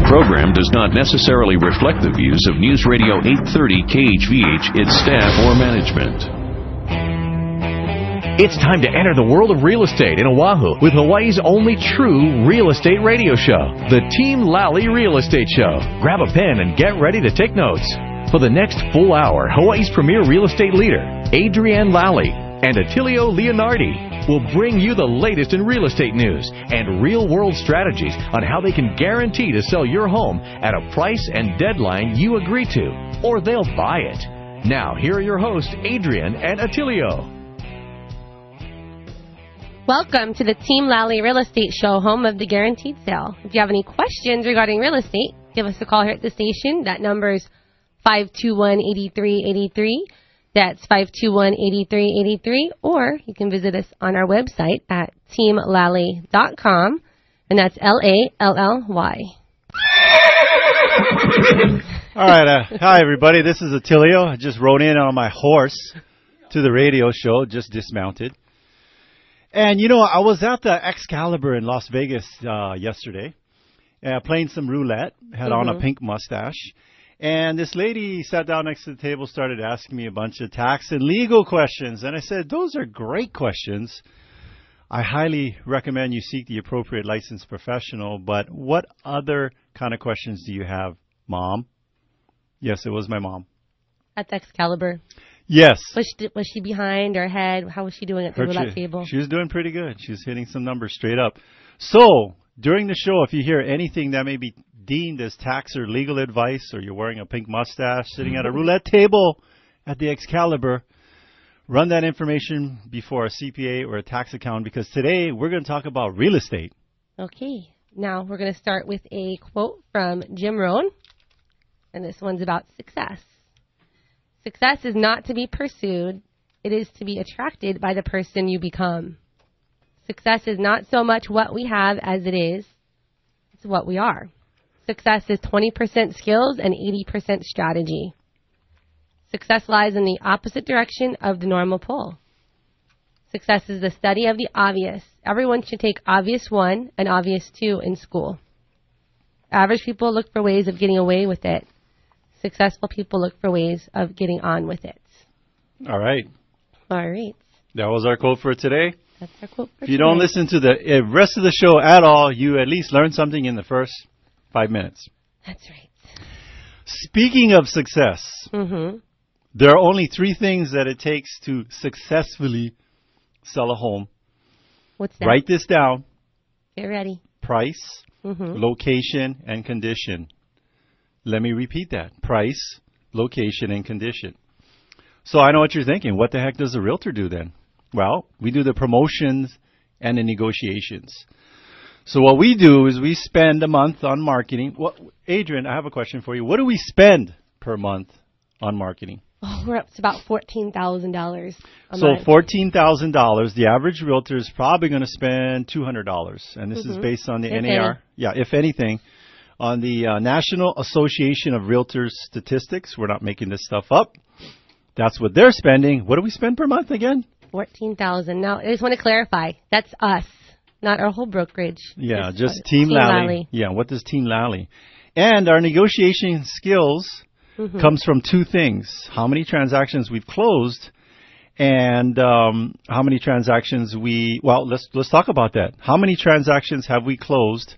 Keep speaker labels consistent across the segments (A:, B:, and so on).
A: program does not necessarily reflect the views of News Radio 830 KHVH, its staff, or management.
B: It's time to enter the world of real estate in Oahu with Hawaii's only true real estate radio show, the Team Lally Real Estate Show. Grab a pen and get ready to take notes. For the next full hour, Hawaii's premier real estate leader, Adrienne Lally, and Attilio Leonardi will bring you the latest in real estate news and real-world strategies on how they can guarantee to sell your home at a price and deadline you agree to, or they'll buy it. Now, here are your hosts, Adrienne and Attilio.
C: Welcome to the Team Lally Real Estate Show, home of the guaranteed sale. If you have any questions regarding real estate, give us a call here at the station. That number is 521-8383. That's 521-8383. Or you can visit us on our website at teamlally.com, and that's Lally.
D: All right. Hi, everybody. This is Attilio. I just rode in on my horse to the radio show, just dismounted. And, you know, I was at the Excalibur in Las Vegas yesterday, playing some roulette, had on a pink mustache. And this lady sat down next to the table, started asking me a bunch of tax and legal questions. And I said, those are great questions. I highly recommend you seek the appropriate licensed professional. But what other kind of questions do you have, Mom? Yes, it was my mom.
C: At the Excalibur.
D: Yes.
C: Was she behind or ahead? How was she doing at the roulette table?
D: She was doing pretty good. She was hitting some numbers straight up. So, during the show, if you hear anything that may be deemed as tax or legal advice, or you're wearing a pink mustache, sitting at a roulette table at the Excalibur, run that information before a CPA or a tax accountant, because today we're going to talk about real estate.
C: Okay. Now, we're going to start with a quote from Jim Rohn, and this one's about success. Success is not to be pursued. It is to be attracted by the person you become. Success is not so much what we have as it is. It's what we are. Success is 20% skills and 80% strategy. Success lies in the opposite direction of the normal pull. Success is the study of the obvious. Everyone should take obvious 1 and obvious 2 in school. Average people look for ways of getting away with it. Successful people look for ways of getting on with it.
D: All right.
C: All right.
D: That was our quote for today.
C: That's our quote for today.
D: If you don't listen to the rest of the show at all, you at least learn something in the first 5 minutes.
C: That's right.
D: Speaking of success, there are only 3 things that it takes to successfully sell a home.
C: What's that?
D: Write this down.
C: Get ready.
D: Price, location, and condition. Let me repeat that. Price, location, and condition. So I know what you're thinking. What the heck does a realtor do then? Well, we do the promotions and the negotiations. So what we do is we spend a month on marketing. Well, Adrienne, I have a question for you. What do we spend per month on marketing?
C: Oh, we're up to about $14,000 a
D: so
C: month.
D: $14,000. The average realtor is probably going to spend $200. And this is based on the NAR. Yeah, if anything. On the National Association of Realtors statistics. We're not making this stuff up. That's what they're spending. What do we spend per month again?
C: $14,000. Now, I just want to clarify. That's us, not our whole brokerage.
D: Yeah, just Team Lally. Yeah, what does Team Lally? And our negotiation skills comes from 2 things. How many transactions we've closed and how many transactions let's talk about that. How many transactions have we closed?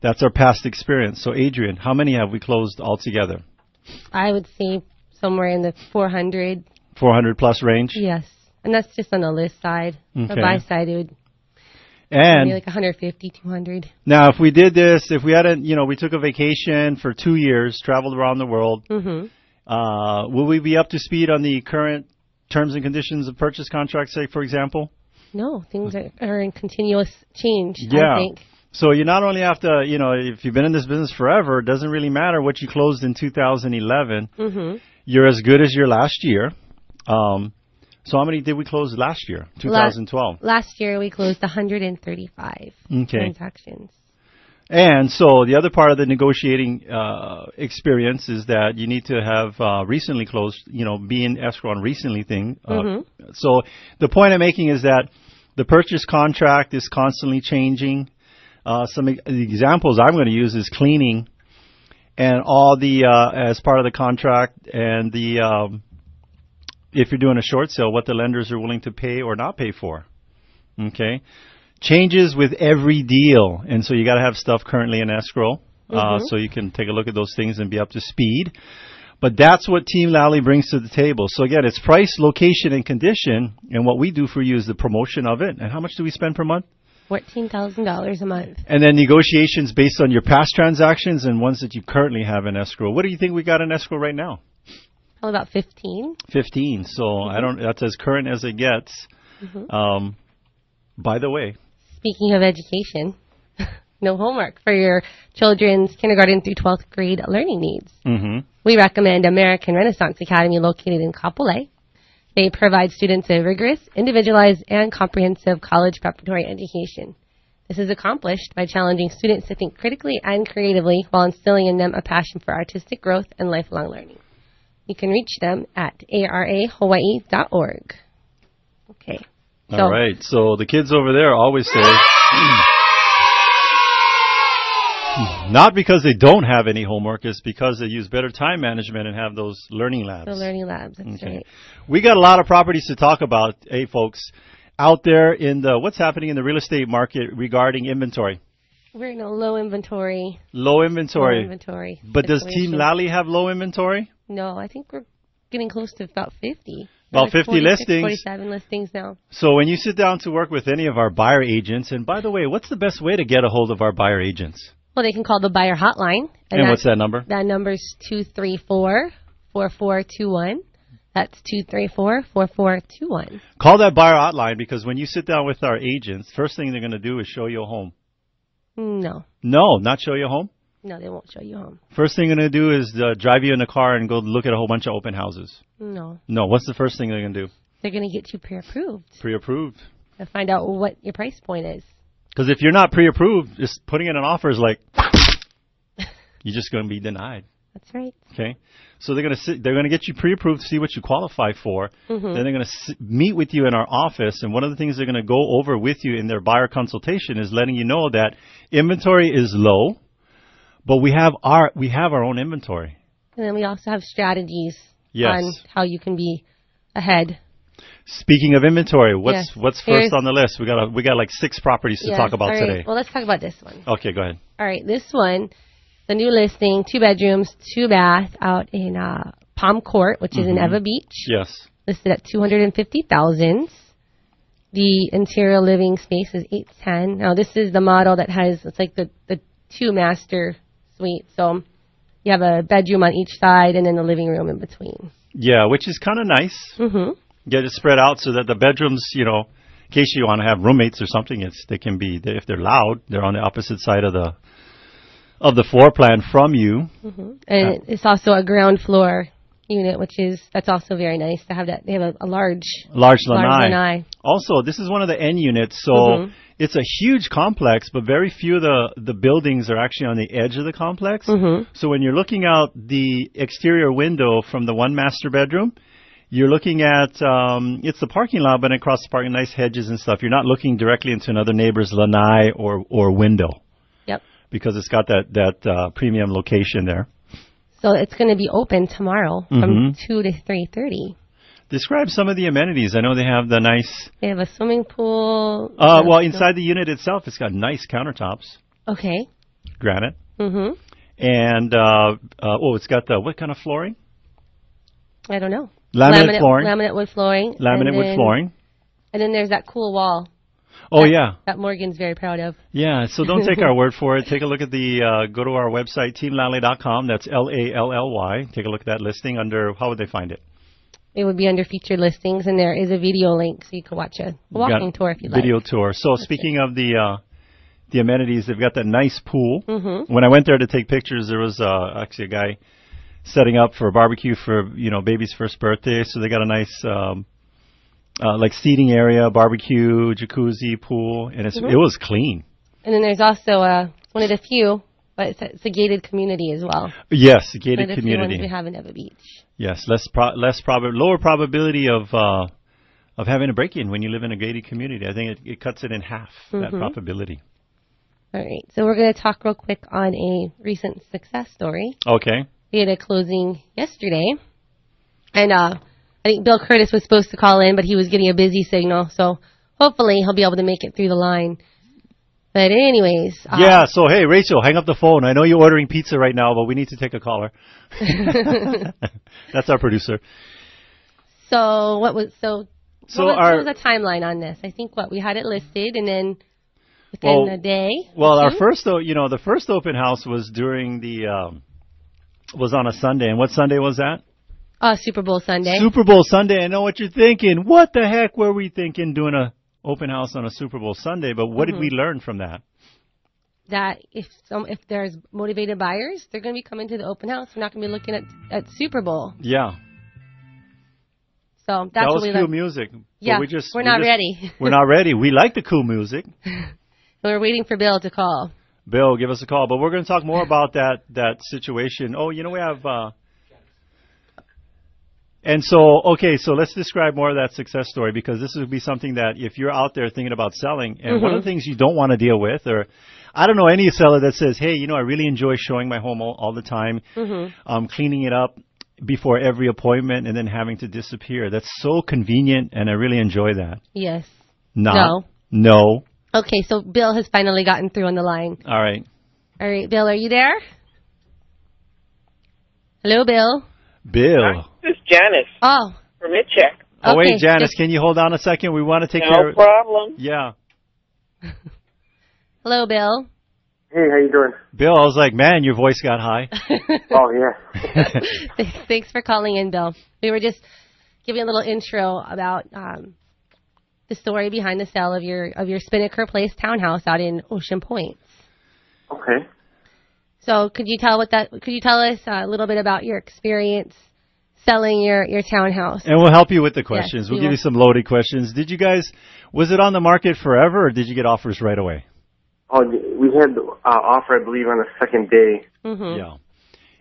D: That's our past experience. So, Adrienne, how many have we closed altogether?
C: I would say somewhere in the 400.
D: 400 plus range?
C: Yes. And that's just on the list side. Okay. The buy side, it would be like 150, 200. Now,
D: if we did this, if we hadn't, we took a vacation for 2 years, traveled around the world, will we be up to speed on the current terms and conditions of purchase contracts, say, for example?
C: No, things are in continuous change, I think.
D: So you not only have to, if you've been in this business forever, it doesn't really matter what you closed in 2011. You're as good as your last year. So how many did we close last year, 2012?
C: Last year we closed 135 transactions.
D: And so the other part of the negotiating experience is that you need to have recently closed, be in escrow on recently thing. So the point I'm making is that the purchase contract is constantly changing. Some examples I'm going to use is cleaning and all the as part of the contract, and the if you're doing a short sale, what the lenders are willing to pay or not pay for. Okay, changes with every deal, and so you got to have stuff currently in escrow, so you can take a look at those things and be up to speed. But that's what Team Lally brings to the table. So again, it's price, location, and condition, and what we do for you is the promotion of it. And how much do we spend per month?
C: $14,000 a month.
D: And then negotiations based on your past transactions and ones that you currently have in escrow. What do you think we got in escrow right now?
C: Probably about 15.
D: 15. So that's as current as it gets. By the way,
C: speaking of education, no homework for your children's kindergarten through 12th grade learning needs. We recommend American Renaissance Academy located in Kapolei. They provide students a rigorous, individualized, and comprehensive college preparatory education. This is accomplished by challenging students to think critically and creatively while instilling in them a passion for artistic growth and lifelong learning. You can reach them at arahawaii.org. Okay.
D: All right. So the kids over there always say, not because they don't have any homework, it's because they use better time management and have those learning labs.
C: The learning labs, that's right.
D: We got a lot of properties to talk about, hey, folks, out there in the, what's happening in the real estate market regarding inventory.
C: We're in a low inventory.
D: Low inventory.
C: Low inventory.
D: But does Team Lally have low inventory?
C: No, I think we're getting close to about 50.
D: About 50 listings.
C: 47 listings now.
D: So when you sit down to work with any of our buyer agents, and by the way, what's the best way to get a hold of our buyer agents?
C: Well, they can call the buyer hotline.
D: And what's that number?
C: That number's 234-4421. That's 234-4421.
D: Call that buyer hotline, because when you sit down with our agents, first thing they're going to do is show you a home.
C: No.
D: No, not show you a home?
C: No, they won't show you home.
D: First thing they're going to do is drive you in the car and go look at a whole bunch of open houses.
C: No.
D: No, what's the first thing they're going to do?
C: They're going to get you pre-approved.
D: Pre-approved.
C: To find out what your price point is.
D: Because if you're not pre-approved, just putting in an offer is like, you're just going to be denied.
C: That's right.
D: Okay. So they're going to get you pre-approved, see what you qualify for. Then they're going to meet with you in our office, and one of the things they're going to go over with you in their buyer consultation is letting you know that inventory is low, but we have our own inventory. And
C: then we also have strategies
D: yes.
C: on how you can be ahead.
D: Speaking of inventory, what's
C: yes.
D: first on the list? We got like 6 properties to
C: yes.
D: talk about today.
C: Well, let's talk about this one.
D: Okay, go ahead.
C: All right, this one, the new listing, 2 bedrooms, 2 bath out in Palm Court, which is in Eva Beach.
D: Yes.
C: Listed at $250,000. The interior living space is 810. Now, this is the model that has, it's like the 2 master suite. So you have a bedroom on each side and then the living room in between. Yeah,
D: which is kind of nice. Get it spread out so that the bedrooms, you know, in case you want to have roommates or something, they can be, if they're loud, they're on the opposite side of the floor plan from you.
C: And it's also a ground floor unit, that's also very nice to have that. They have a large lanai. Also, this is one of the N units, so it's a huge complex, but very few of the buildings are actually on the edge of the complex. So when you're looking out the exterior window from the 1 master bedroom, you're looking at, it's the parking lot, but across the parking, nice hedges and stuff. You're not looking directly into another neighbor's lanai or window. Yep.
D: Because it's got that premium location there.
C: So it's going to be open tomorrow from 2 to 3:30.
D: Describe some of the amenities. I know they have the nice...
C: They have a swimming pool.
D: Well, inside the unit itself, it's got nice countertops.
C: Okay.
D: Granite. And, it's got what kind of flooring?
C: I don't know.
D: Laminate flooring.
C: Laminate wood flooring.
D: Laminate wood flooring.
C: And then there's that cool wall.
D: Oh, yeah.
C: That Morgan's very proud of.
D: Yeah, so don't take our word for it. Take a look at go to our website, teamlally.com. That's Lally. Take a look at that listing under, how would they find it?
C: It would be under featured listings, and there is a video link, so you could watch a walking tour if you'd like.
D: Video tour. So speaking of the amenities, they've got that nice pool. When I went there to take pictures, there was actually a guy setting up for a barbecue for, baby's first birthday. So they got a nice... like seating area, barbecue, jacuzzi, pool, and it was clean.
C: And then there's also one of the few, but it's a gated community as well.
D: Yes, a gated community.
C: One of the few ones we have in Eva Beach.
D: Yes, lower probability of having a break-in when you live in a gated community. I think it cuts it in half, that probability.
C: All right. So we're going to talk real quick on a recent success story.
D: Okay.
C: We had a closing yesterday. And I think Bill Curtis was supposed to call in, but he was getting a busy signal. So hopefully he'll be able to make it through the line. But anyways.
D: Yeah, so hey, Rachel, hang up the phone. I know you're ordering pizza right now, but we need to take a caller. That's our producer.
C: So what was the timeline on this? I think we had it listed, and then within a day.
D: Well, our first, the first open house was during was on a Sunday. And what Sunday was that?
C: Super Bowl Sunday.
D: Super Bowl Sunday. I know what you're thinking. What the heck were we thinking doing a open house on a Super Bowl Sunday? But what did we learn from that? That
C: if there's motivated buyers, they're going to be coming to the open house. We're not going to be looking at Super Bowl.
D: Yeah.
C: So that's
D: what we
C: learned.
D: Cool music.
C: Yeah, we're not ready.
D: We're not ready. We like the cool music.
C: We're waiting for Bill to call.
D: Bill, give us a call. But we're going to talk more about that situation. Oh, we have... And so, okay, so let's describe more of that success story, because this would be something that if you're out there thinking about selling, and one of the things you don't want to deal with, or I don't know any seller that says, hey, I really enjoy showing my home all the time, cleaning it up before every appointment and then having to disappear. That's so convenient, and I really enjoy that.
C: Yes.
D: No.
C: Okay, so Bill has finally gotten through on the line.
D: All right,
C: Bill, are you there? Hello, Bill.
E: This is Janice.
C: Oh.
E: From ItCheck.
D: Oh, wait, Janice, can you hold on a second? We want to take care of...
E: No problem.
D: Yeah.
C: Hello, Bill.
F: Hey, how you doing?
D: Bill, I was like, man, your voice got high.
F: Oh, yeah.
C: Thanks for calling in, Bill. We were just giving a little intro about the story behind the sale of your Spinnaker Place townhouse out in Ocean Point.
F: Okay.
C: So could you tell us a little bit about your experience selling your townhouse?
D: And we'll help you with the questions.
C: Yes,
D: we'll give you some loaded questions. Was it on the market forever, or did you get offers right away?
F: Oh, we had offer, I believe, on the second day.
D: Yeah.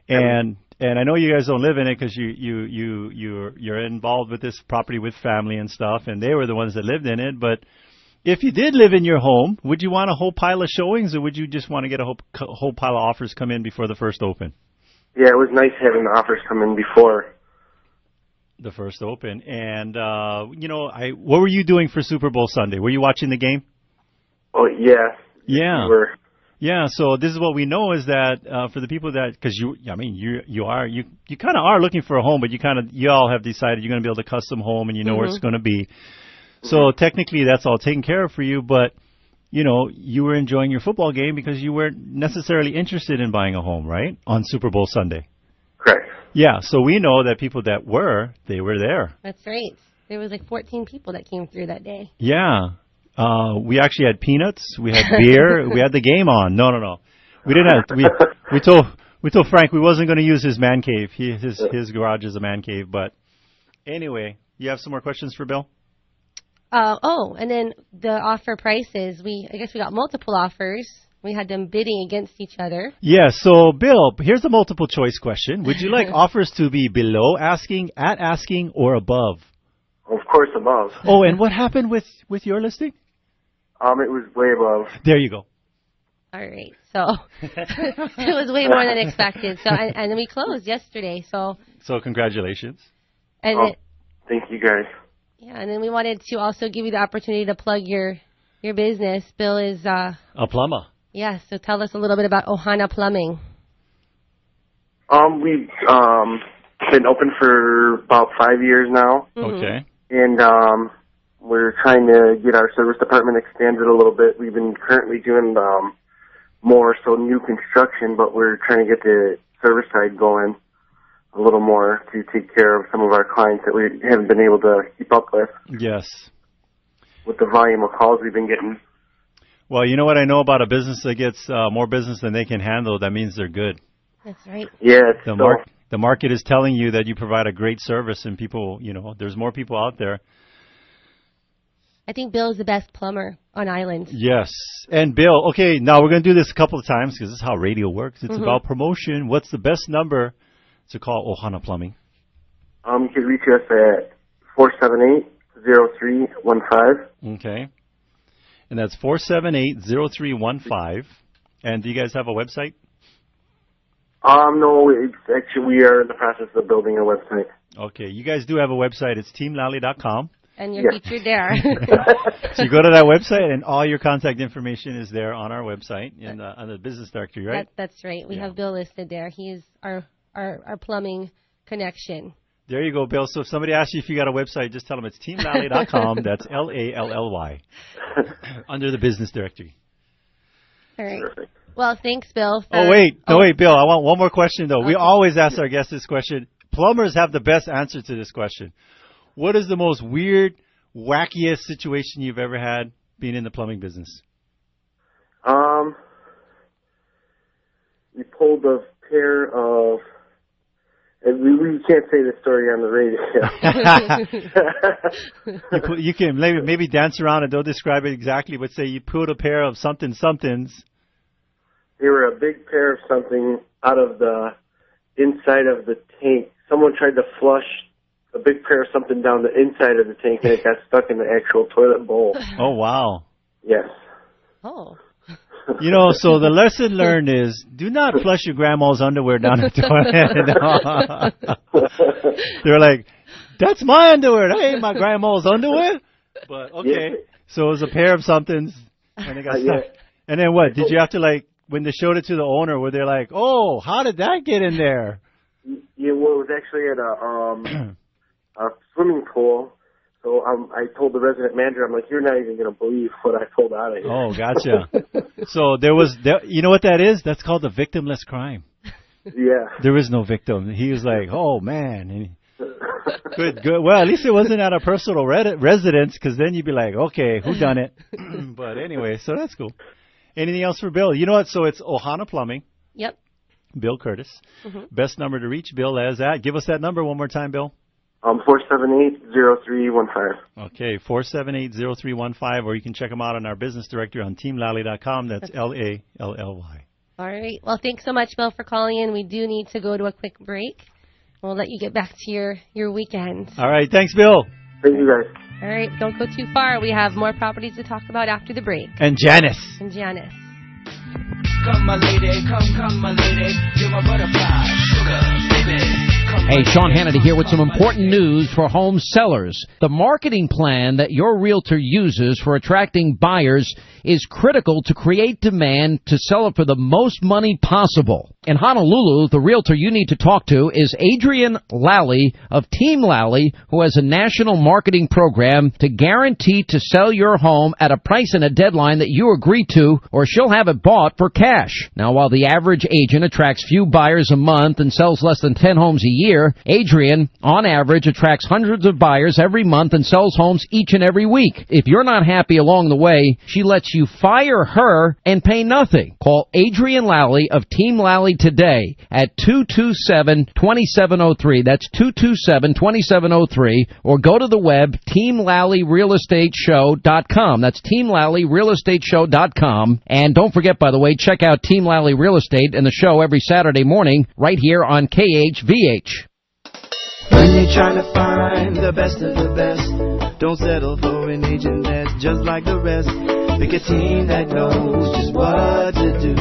D: And I know you guys don't live in it because you're involved with this property with family and stuff, and they were the ones that lived in it. But if you did live in your home, would you want a whole pile of showings, or would you just want to get a whole pile of offers come in before the first open?
F: Yeah, it was nice having the offers come in before
D: the first open. And what were you doing for Super Bowl Sunday? Were you watching the game?
F: Oh, yeah.
D: Yeah.
F: We were.
D: Yeah, so this is what we know is that for the people that, because you kind of are looking for a home, but you all have decided you're going to build a custom home and you know where it's going to be. So technically that's all taken care of for you, but you were enjoying your football game because you weren't necessarily interested in buying a home, right? On Super Bowl Sunday.
F: Correct.
D: Yeah, so we know that people that they were there.
C: That's right. There was like 14 people that came through that day.
D: Yeah. We actually had peanuts. We had beer. We had the game on. No. We didn't have. We told Frank we wasn't going to use his man cave. His garage is a man cave. But anyway, you have some more questions for Bill?
C: And then the offer prices. I guess we got multiple offers. We had them bidding against each other.
D: Yeah. So Bill, here's a multiple choice question. Would you like offers to be below asking, at asking, or above?
F: Of course, above.
D: Oh, and what happened with your listing?
F: It was way above.
D: There you go.
C: All right. So it was way more than expected. So and then we closed yesterday. So congratulations.
F: And thank you guys.
C: Yeah, and then we wanted to also give you the opportunity to plug your business. Bill is a
D: plumber.
C: Yeah. So tell us a little bit about Ohana Plumbing.
F: We've been open for about 5 years now.
D: Okay.
F: And we're trying to get our service department expanded a little bit. We've been currently doing more so new construction, but we're trying to get the service side going a little more to take care of some of our clients that we haven't been able to keep up with.
D: Yes.
F: With the volume of calls we've been getting.
D: Well, you know what I know about a business that gets more business than they can handle? That means they're good.
C: That's right.
F: Yeah.
D: The market is telling you that you provide a great service, and people, there's more people out there.
C: I think Bill is the best plumber on island.
D: Yes. And Bill, okay, now we're going to do this a couple of times because this is how radio works. It's about promotion. What's the best number to call Ohana Plumbing?
F: You can reach us at 478-0315.
D: Okay. And that's 478-0315. And do you guys have a website?
F: No, it's actually, we are in the process of building a website.
D: Okay, you guys do have a website. It's teamlally.com.
C: And you're featured there.
D: So you go to that website, and all your contact information is there on our website in on the business directory, right?
C: That's right. We have Bill listed there. He is our plumbing connection.
D: There you go, Bill. So if somebody asks you if you got a website, just tell them it's teamlally.com. That's Lally under the business directory.
C: All right.
F: Perfect.
C: Well, thanks, Bill.
D: Wait, Bill. I want one more question, though. Okay. We always ask our guests this question. Plumbers have the best answer to this question. What is the most weird, wackiest situation you've ever had being in the plumbing business?
F: We pulled a pair of... We can't say the story on the radio.
D: You can maybe dance around and don't describe it exactly, but say you pulled a pair of somethings.
F: They were a big pair of something out of the inside of the tank. Someone tried to flush a big pair of something down the inside of the tank, and it got stuck in the actual toilet bowl.
D: Oh, wow.
F: Yes.
C: Oh.
D: You know, so the lesson learned is do not flush your grandma's underwear down the toilet. They're like, that's my underwear. That ain't my grandma's underwear. But, okay. Yeah. So it was a pair of somethings, and it got stuck. And then what? Did you have to, like, when they showed it to the owner, were they like, oh, how did that get in there?
F: Yeah, well, it was actually at a swimming pool. So I told the resident manager, I'm like, you're not even going to believe what I pulled out of here.
D: Oh, gotcha. So you know what that is? That's called a victimless crime.
F: Yeah.
D: There is no victim. He was like, oh, man. Good. Well, at least it wasn't at a personal residence, because then you'd be like, okay, who done it? But anyway, so that's cool. Anything else for Bill? You know what? So it's Ohana Plumbing.
C: Yep.
D: Bill Curtis. Mm-hmm. Best number to reach Bill is at. Give us that number one more time, Bill.
F: 478-0315.
D: Okay, 478-0315, or you can check them out on our business directory on teamlally.com. That's Lally.
C: All right. Well, thanks so much, Bill, for calling in. We do need to go to a quick break. We'll let you get back to your weekend.
D: All right. Thanks, Bill.
F: Thank you, guys.
C: All right. Don't go too far. We have more properties to talk about after the break.
D: And Janice.
G: Come, my lady, come, my lady. You're my butterfly, sugar, baby.
H: Hey, Sean Hannity here with some important news for home sellers. The marketing plan that your realtor uses for attracting buyers is critical to create demand to sell it for the most money possible. In Honolulu, the realtor you need to talk to is Adrienne Lally of Team Lally, who has a national marketing program to guarantee to sell your home at a price and a deadline that you agree to, or she'll have it bought for cash. Now, while the average agent attracts few buyers a month and sells less than 10 homes a year, Adrienne, on average, attracts hundreds of buyers every month and sells homes each and every week. If you're not happy along the way, she lets you fire her and pay nothing. Call Adrienne Lally of Team Lally today at 227-2703. That's 227-2703. Or go to the web, teamlallyrealestateshow.com. That's teamlallyrealestateshow.com. And don't forget, by the way, check out Team Lally Real Estate and the show every Saturday morning right here on KHVH.
G: When you're trying to find the best of the best, don't settle for an agent that's just like the rest. Pick a team that knows just what to do.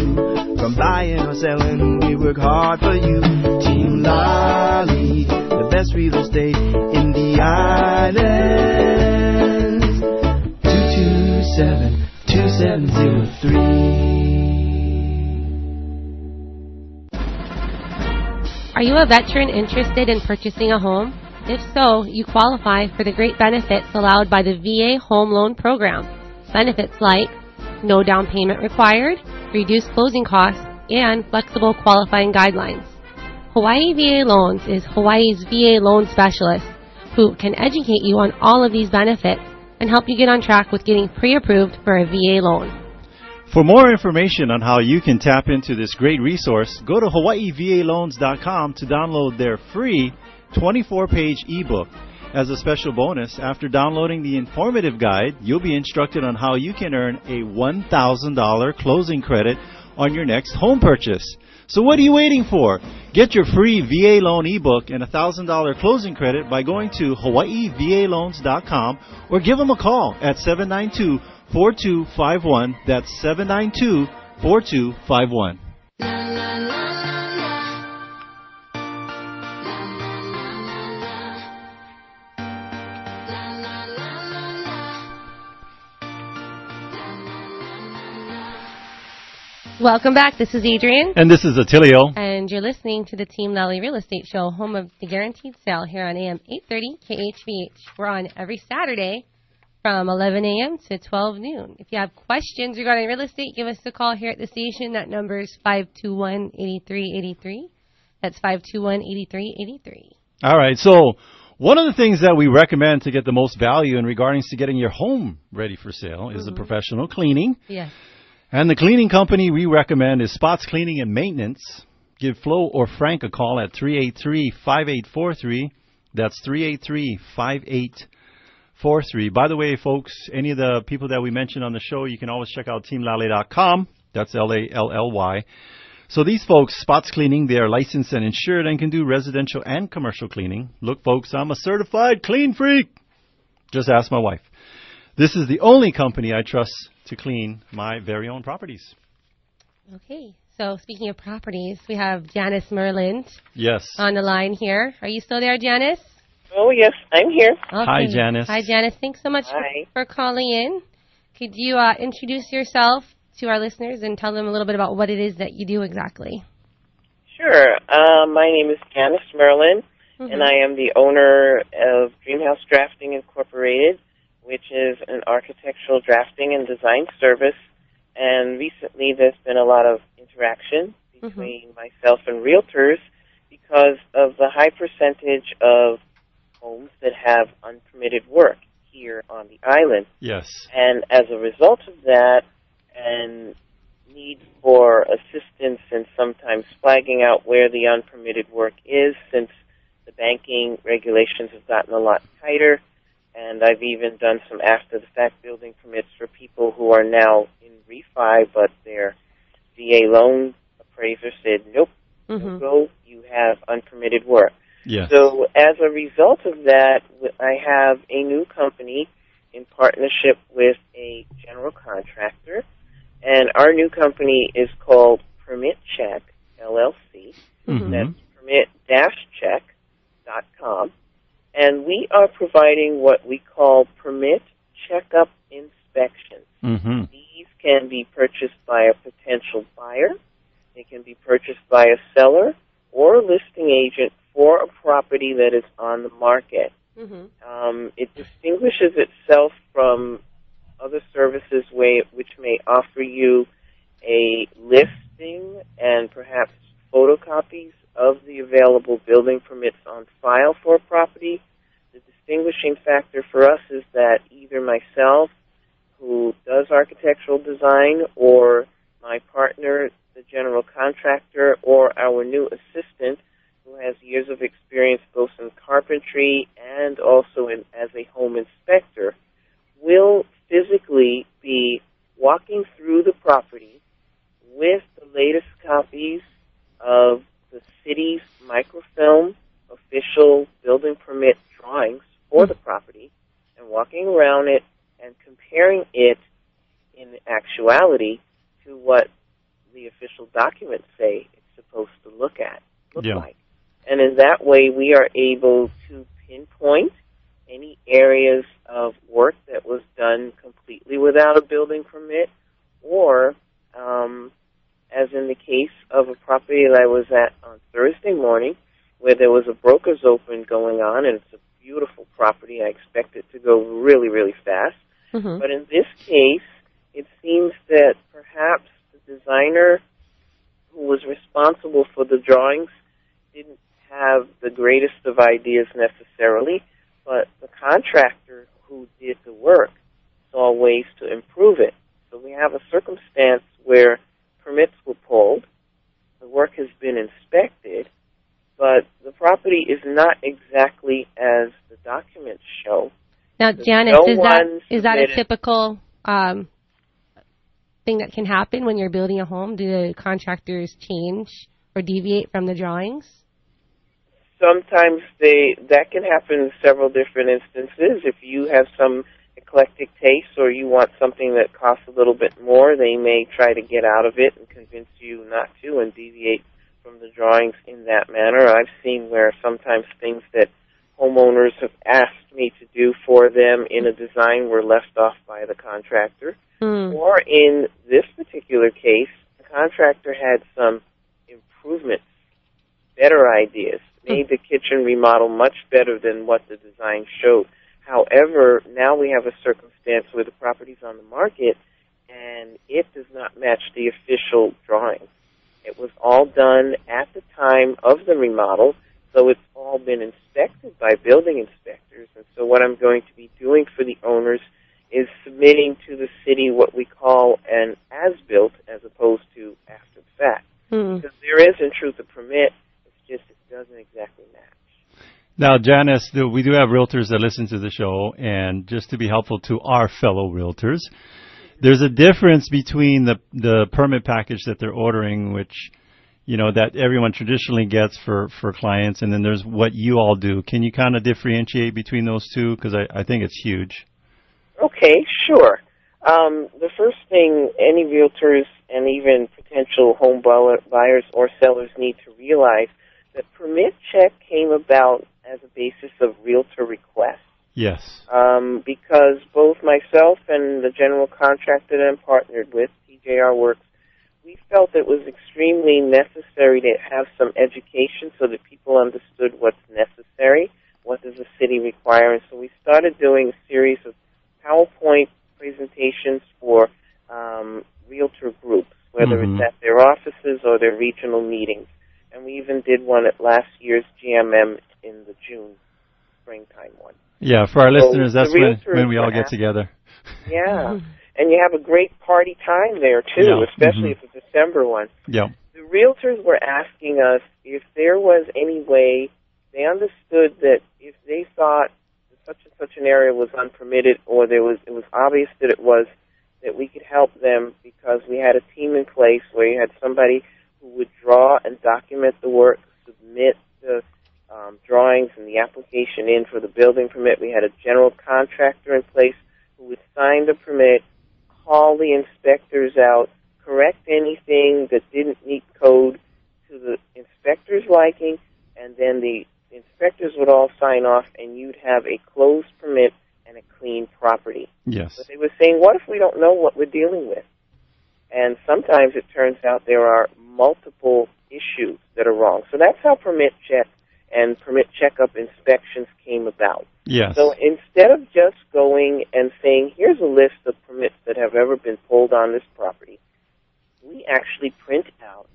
G: From buying or selling, we work hard for you. Team Lally, the best real estate in the islands. 227-2703.
C: Are you a veteran interested in purchasing a home? If so, you qualify for the great benefits allowed by the VA Home Loan Program. Benefits like no down payment required, reduced closing costs, and flexible qualifying guidelines. Hawaii VA Loans is Hawaii's VA loan specialist who can educate you on all of these benefits and help you get on track with getting pre-approved for a VA loan.
D: For more information on how you can tap into this great resource, go to hawaiivaloans.com to download their free 24-page ebook. As a special bonus, after downloading the informative guide, you'll be instructed on how you can earn a $1,000 closing credit on your next home purchase. So what are you waiting for? Get your free VA loan ebook and a $1,000 closing credit by going to hawaiivaloans.com or give them a call at 792-4251. That's 4251.
C: Welcome back. This is Adrienne.
D: And this is Attilio.
C: And you're listening to the Team Lally Real Estate Show, home of the Guaranteed Sale here on AM 830 KHVH. We're on every Saturday from 11 a.m. to 12 noon. If you have questions regarding real estate, give us a call here at the station. That number is 521-8383. That's 521-8383.
D: All right. So one of the things that we recommend to get the most value in regards to getting your home ready for sale is the professional cleaning.
C: Yes.
D: And the cleaning company we recommend is Spots Cleaning and Maintenance. Give Flo or Frank a call at 383-5843. That's 383-5843. By the way, folks, any of the people that we mentioned on the show, you can always check out teamlally.com. That's Lally. So these folks, Spots Cleaning, they are licensed and insured and can do residential and commercial cleaning. Look, folks, I'm a certified clean freak. Just ask my wife. This is the only company I trust to clean my very own properties.
C: Okay. So speaking of properties, we have Janice Merland
D: Yes.
C: on the line here. Are you still there, Janice?
E: Oh, yes, I'm here.
C: Okay.
D: Hi, Janice.
C: Hi, Janice. Thanks so much
E: Hi.
C: for calling in. Could you introduce yourself to our listeners and tell them a little bit about what it is that you do exactly?
E: Sure. My name is Janice Merlin, and I am the owner of Dreamhouse Drafting Incorporated, which is an architectural drafting and design service. And recently there's been a lot of interaction between myself and realtors because of the high percentage of homes that have unpermitted work here on the island.
D: Yes.
E: And as a result of that, and need for assistance in sometimes flagging out where the unpermitted work is, since the banking regulations have gotten a lot tighter. And I've even done some after-the-fact building permits for people who are now in refi, but their VA loan appraiser said, nope, no go, you have unpermitted work.
D: Yes.
E: So as a result of that, I have a new company in partnership with a general contractor, and our new company is called Permit Check, LLC. That's permit-check.com. And we are providing what we call permit checkup inspections. These can be purchased by a potential buyer. They can be purchased by a seller or a listing agent for a property that is on the market. It distinguishes itself from other services which may offer you a listing and perhaps photocopies of the available building permits on file for a property. The distinguishing factor for us is that either myself, who does architectural design, or my partner, the general contractor, or our new assistant, who has years of experience both in carpentry and also as a home inspector, will physically be walking through the property with the latest copies of the city's microfilm official building permit drawings for the property, and walking around it and comparing it in actuality to what the official documents say it's supposed to look like. And in that way, we are able to pinpoint any areas of work that was done completely without a building permit, or as in the case of a property that I was at on Thursday morning, where there was a broker's open going on, and it's a beautiful property. I expect it to go really, really fast. But in this case, it seems that perhaps the designer who was responsible for the drawings didn't have the greatest of ideas necessarily, but the contractor who did the work saw ways to improve it. So we have a circumstance where permits were pulled, the work has been inspected, but the property is not exactly as the documents show.
C: Now, Janice, is that a typical thing that can happen when you're building a home? Do the contractors change or deviate from the drawings?
E: Sometimes that can happen in several different instances. If you have some eclectic taste, or you want something that costs a little bit more, they may try to get out of it and convince you not to and deviate from the drawings in that manner. I've seen where sometimes things that homeowners have asked me to do for them in a design were left off by the contractor. Or in this particular case, the contractor had some improvements, better ideas, made the kitchen remodel much better than what the design showed. However, now we have a circumstance where the property's on the market and it does not match the official drawing. It was all done at the time of the remodel, so it's all been inspected by building inspectors. And so what I'm going to be doing for the owners is submitting to the city what we call an as-built as opposed to after the fact. Because there is, in truth, a permit, it's just it doesn't exactly match.
D: Now, Janice, we do have realtors that listen to the show, and just to be helpful to our fellow realtors, there's a difference between the permit package that they're ordering, which, you know, that everyone traditionally gets for clients, and then there's what you all do. Can you kind of differentiate between those two? Because I think it's huge.
E: Okay, sure. The first thing any realtors and even potential home buyers or sellers need to realize that permit check came about as a basis of realtor requests.
D: Yes.
E: Because both myself and the general contractor that I'm partnered with, TJR Works, we felt it was extremely necessary to have some education so that people understood what's necessary, what does the city require, and so we started doing a series of PowerPoint presentations for realtor groups, whether it's at their offices or their regional meetings. And we even did one at last year's GMM in the June springtime one.
D: Yeah, for our listeners, that's when we all get together.
E: Yeah, and you have a great party time there, too, especially if it's a December one.
D: Yeah.
E: The realtors were asking us if there was any way, they understood that if they thought such and such an area was unpermitted or it was obvious that it was, that we could help them because we had a team in place where you had somebody who would draw and document the work, submit the drawings and the application in for the building permit. We had a general contractor in place who would sign the permit, call the inspectors out, correct anything that didn't meet code to the inspector's liking, and then the inspectors would all sign off, and you'd have a closed permit and a clean property.
D: Yes.
E: But they were saying, what if we don't know what we're dealing with? And sometimes it turns out there are multiple issues that are wrong. So that's how permit check and permit checkup inspections came about.
D: Yes.
E: So instead of just going and saying, here's a list of permits that have ever been pulled on this property, we actually print out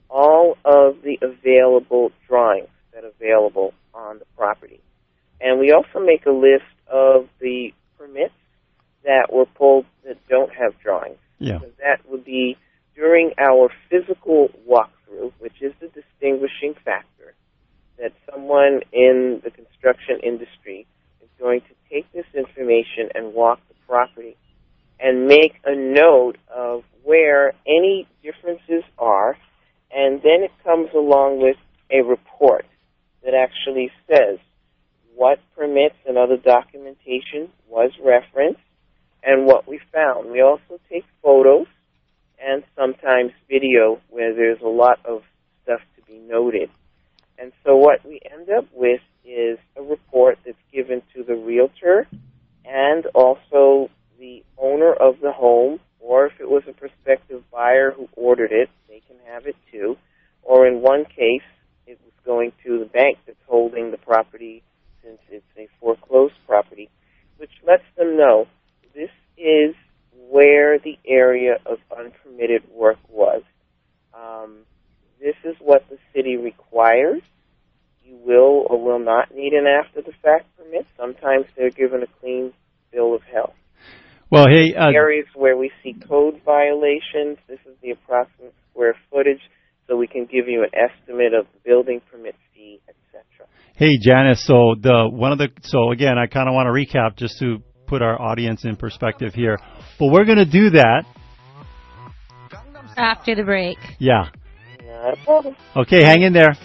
E: all of the available drawings that are available on the property. And we also make a list of the permits that were pulled that don't have drawings.
D: Yeah.
E: So that would be during our physical walkthrough, which is the distinguishing factor, that someone in the construction industry is going to take this information and walk the property and make a note of where any differences are, and then it comes along with a report that actually says what permits and other documentation was referenced and what we found. We also take photos and sometimes video where there's a lot of stuff to be noted. And so what we end up with is a report that's given to the realtor and also the owner of the home, or if it was a prospective buyer who ordered it, they can have it too. Or in one case, it was going to the bank that's holding the property since it's a foreclosed property, which lets them know this is where the area of unpermitted work was. This is what the city requires. You will or will not need an after-the-fact permit. Sometimes they're given a clean bill of health.
D: Well, hey,
E: areas where we see code violations, this is the approximate square footage, so we can give you an estimate of the building permit fee, etc.
D: Hey, Janice. So again, I kind of want to recap just to put our audience in perspective here. But we're going to do that
C: after the break.
D: Yeah.
E: Not a problem.
D: Okay, hang in there.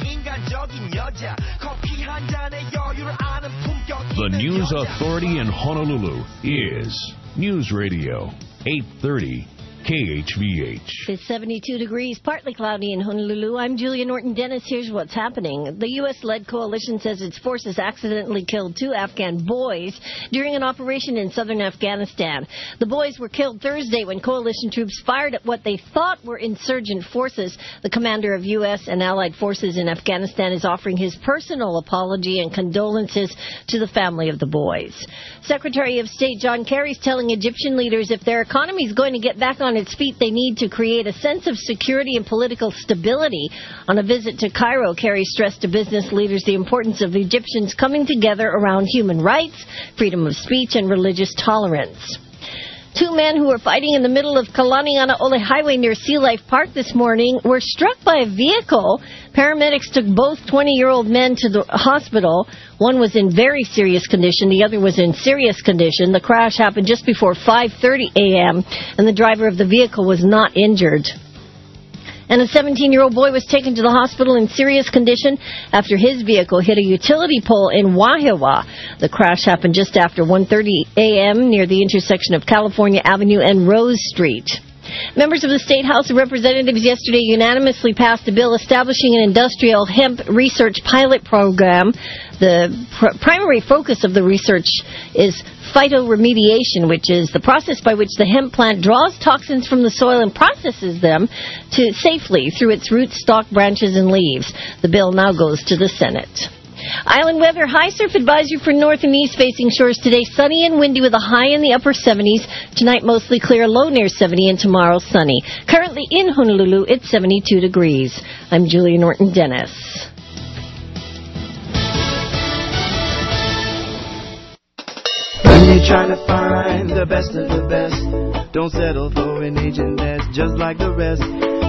G: 인간적인 여자 커피 한 잔에 여유를 아는 품격
A: The news authority in Honolulu is News Radio 830 KHVH.
I: It's 72 degrees, partly cloudy in Honolulu. I'm Julia Norton-Dennis. Here's what's happening. The U.S.-led coalition says its forces accidentally killed 2 Afghan boys during an operation in southern Afghanistan. The boys were killed Thursday when coalition troops fired at what they thought were insurgent forces. The commander of U.S. and allied forces in Afghanistan is offering his personal apology and condolences to the family of the boys. Secretary of State John Kerry is telling Egyptian leaders if their economy is going to get back on its feet, they need to create a sense of security and political stability. On a visit to Cairo, Kerry stressed to business leaders the importance of Egyptians coming together around human rights, freedom of speech, and religious tolerance. 2 men who were fighting in the middle of Kalanianaole Highway near Sea Life Park this morning were struck by a vehicle. Paramedics took both 20-year-old men to the hospital. One was in very serious condition. The other was in serious condition. The crash happened just before 5:30 a.m., and the driver of the vehicle was not injured. And a 17-year-old boy was taken to the hospital in serious condition after his vehicle hit a utility pole in Wahiawa. The crash happened just after 1:30 a.m. near the intersection of California Avenue and Rose Street. Members of the State House of Representatives yesterday unanimously passed a bill establishing an industrial hemp research pilot program. The primary focus of the research is phytoremediation, which is the process by which the hemp plant draws toxins from the soil and processes them safely through its roots, stalk, branches, and leaves. The bill now goes to the Senate. Island weather, high surf advisory for north and east facing shores today. Sunny and windy with a high in the upper 70s. Tonight mostly clear, low near 70, and tomorrow sunny. Currently in Honolulu, it's 72 degrees. I'm Julia Norton-Dennis.
G: When you're trying to find the best of the best, don't settle for an agent that's just like the rest.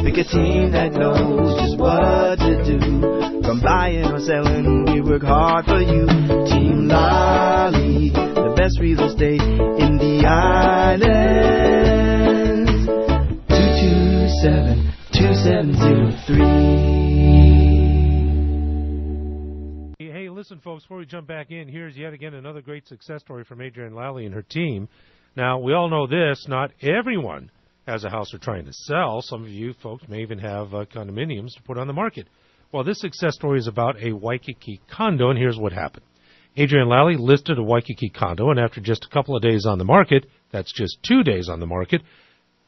G: Pick a team that knows just what to do. From buying or selling, we work hard for you. Team Lally, the best real estate in the islands. 227-2703.
J: Hey, listen, folks, before we jump back in, here's yet again another great success story from Adrienne Lally and her team. Now, we all know this, not everyone has a house they're trying to sell. Some of you folks may even have condominiums to put on the market. Well, this success story is about a Waikiki condo, and here's what happened. Adrienne Lally listed a Waikiki condo, and after just a couple of days on the market, that's just 2 days on the market,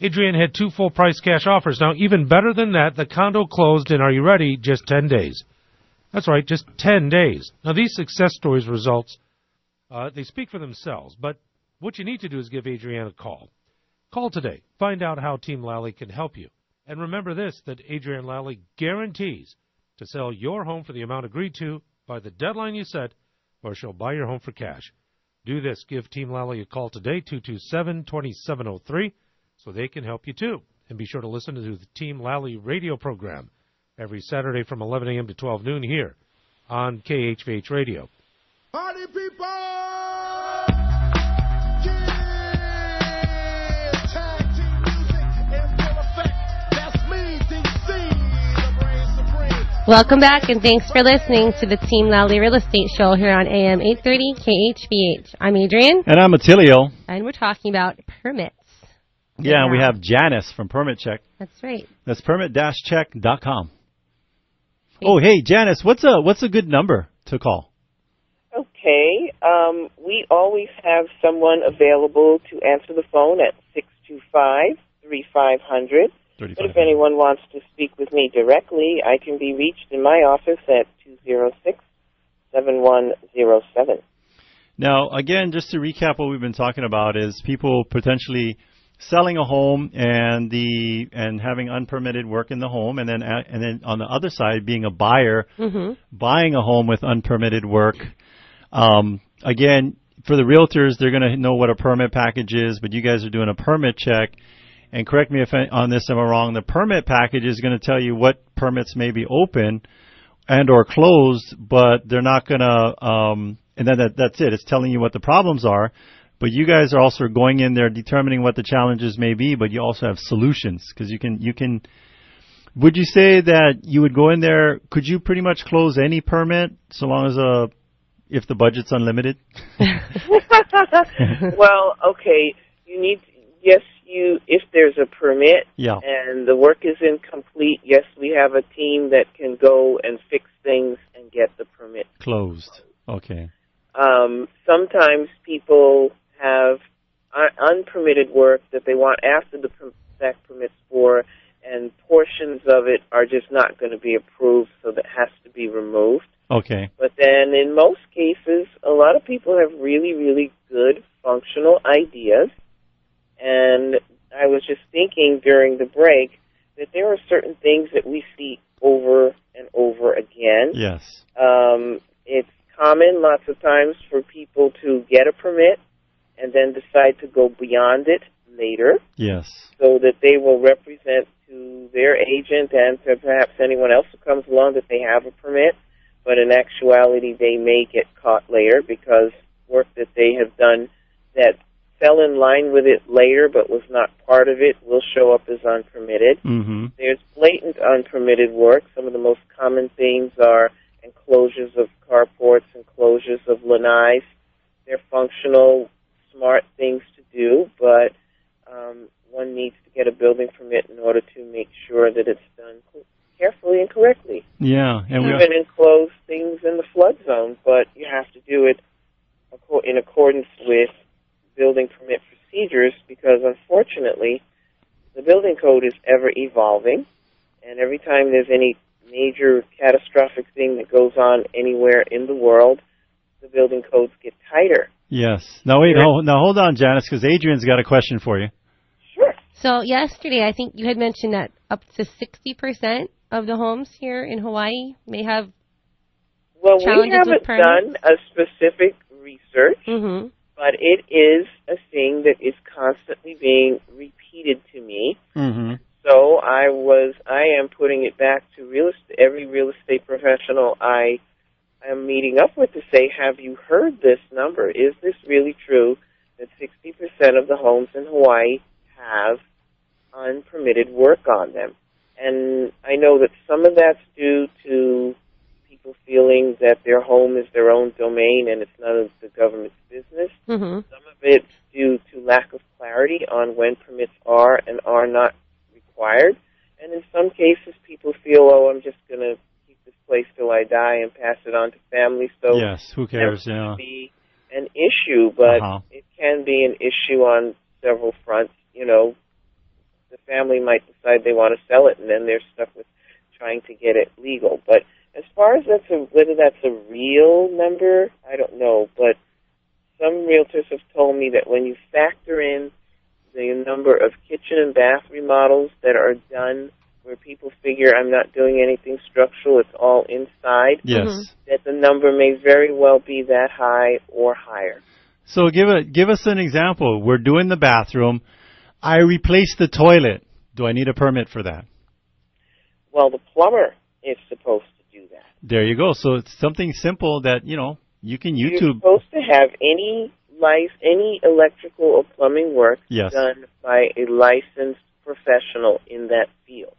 J: Adrienne had 2 full-price cash offers. Now, even better than that, the condo closed in, are you ready, just 10 days. That's right, just 10 days. Now, these success stories results, they speak for themselves, but what you need to do is give Adrienne a call. Call today. Find out how Team Lally can help you. And remember this, that Adrienne Lally guarantees to sell your home for the amount agreed to by the deadline you set, or she'll buy your home for cash. Do this. Give Team Lally a call today, 227-2703, so they can help you too. And be sure to listen to the Team Lally radio program every Saturday from 11 a.m. to 12 noon here on KHVH Radio.
K: Party people!
C: Welcome back, and thanks for listening to the Team Lally Real Estate Show here on AM 830 KHVH. I'm Adrienne.
D: And I'm Attilio.
C: And we're talking about permits.
D: Yeah, and we have Janice from Permit Check.
C: That's right.
D: That's permit-check.com. Oh, hey, Janice, what's a good number to call?
E: Okay. We always have someone available to answer the phone at 625-3500. But if anyone wants to speak with me directly, I can be reached in my office at 206-7107.
D: Now, again, just to recap what we've been talking about is people potentially selling a home and having unpermitted work in the home, and then on the other side being a buyer, buying a home with unpermitted work. Again, for the realtors, they're going to know what a permit package is, but you guys are doing a permit check. And correct me if on this if I'm wrong, the permit package is going to tell you what permits may be open and or closed, but they're not going to, and then that's it. It's telling you what the problems are, but you guys are also going in there determining what the challenges may be, but you also have solutions because you can, would you say that you would go in there, could you pretty much close any permit so long as if the budget's unlimited?
E: Well, okay, you need, if there's a permit and the work is incomplete, yes, we have a team that can go and fix things and get the permit
D: closed. Okay.
E: Sometimes people have unpermitted work that they want after the fact permits for, and portions of it are just not going to be approved, so that has to be removed.
D: Okay.
E: But then in most cases, a lot of people have really, really good functional ideas. And I was just thinking during the break that there are certain things that we see over and over again.
D: Yes.
E: It's common lots of times for people to get a permit and then decide to go beyond it later.
D: Yes.
E: So that they will represent to their agent and to perhaps anyone else who comes along that they have a permit. But in actuality, they may get caught later because work that they have done that fell in line with it later but was not part of it will show up as unpermitted.
D: Mm-hmm.
E: There's blatant unpermitted work. Some of the most common things are enclosures of carports, enclosures of lanais. They're functional, smart things to do, but one needs to get a building permit in order to make sure that it's done carefully and correctly.
D: Yeah. And
E: you can enclose things in the flood zone, but you have to do it in accordance with building permit procedures because, unfortunately, the building code is ever evolving, and every time there's any major catastrophic thing that goes on anywhere in the world, the building codes get tighter.
D: Yes. Now, wait, now hold on, Janice, because Adrienne's got a question for you.
E: Sure.
C: So yesterday, I think you had mentioned that up to 60% of the homes here in Hawaii may have challenges with permits.
E: We haven't done a specific research, but it is a thing that is constantly being repeated to me.
D: Mm-hmm.
E: So I am putting it back to every real estate professional I am meeting up with to say, have you heard this number? Is this really true that 60% of the homes in Hawaii have unpermitted work on them? And I know that some of that's due to people feeling that their home is their own domain and it's none of the government's business.
C: Mm-hmm.
E: Some of it's due to lack of clarity on when permits are and are not required. And in some cases, people feel, I'm just going to keep this place till I die and pass it on to family. So
D: yes, who cares?
E: That can be an issue, but it can be an issue on several fronts. You know, the family might decide they want to sell it, and then they're stuck with trying to get it legal. But as far as whether that's a real number, I don't know. But some realtors have told me that when you factor in the number of kitchen and bath remodels that are done where people figure I'm not doing anything structural, it's all inside, that the number may very well be that high or higher.
D: So give us an example. We're doing the bathroom. I replaced the toilet. Do I need a permit for that?
E: Well, the plumber is supposed to do that.
D: There you go. So it's something simple that, you can YouTube.
E: You're supposed to have any electrical or plumbing work done by a licensed professional in that field.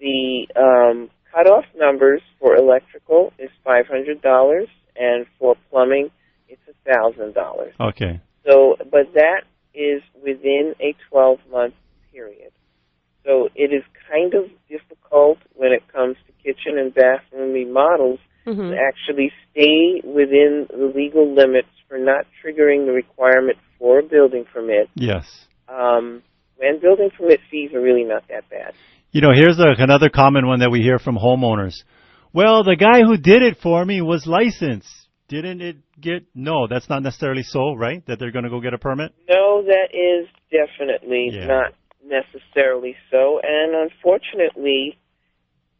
E: The cutoff numbers for electrical is $500, and for plumbing, it's $1,000.
D: Okay.
E: So, but that is within a 12-month period. So it is kind of difficult when it comes to kitchen and bathroom remodels to actually stay within the legal limits for not triggering the requirement for a building permit.
D: Yes.
E: And building permit fees are really not that bad.
D: Here's another common one that we hear from homeowners. Well, the guy who did it for me was licensed. Didn't it get... No, that's not necessarily so, right? That they're going to go get a permit?
E: No, that is definitely not necessarily so. And unfortunately,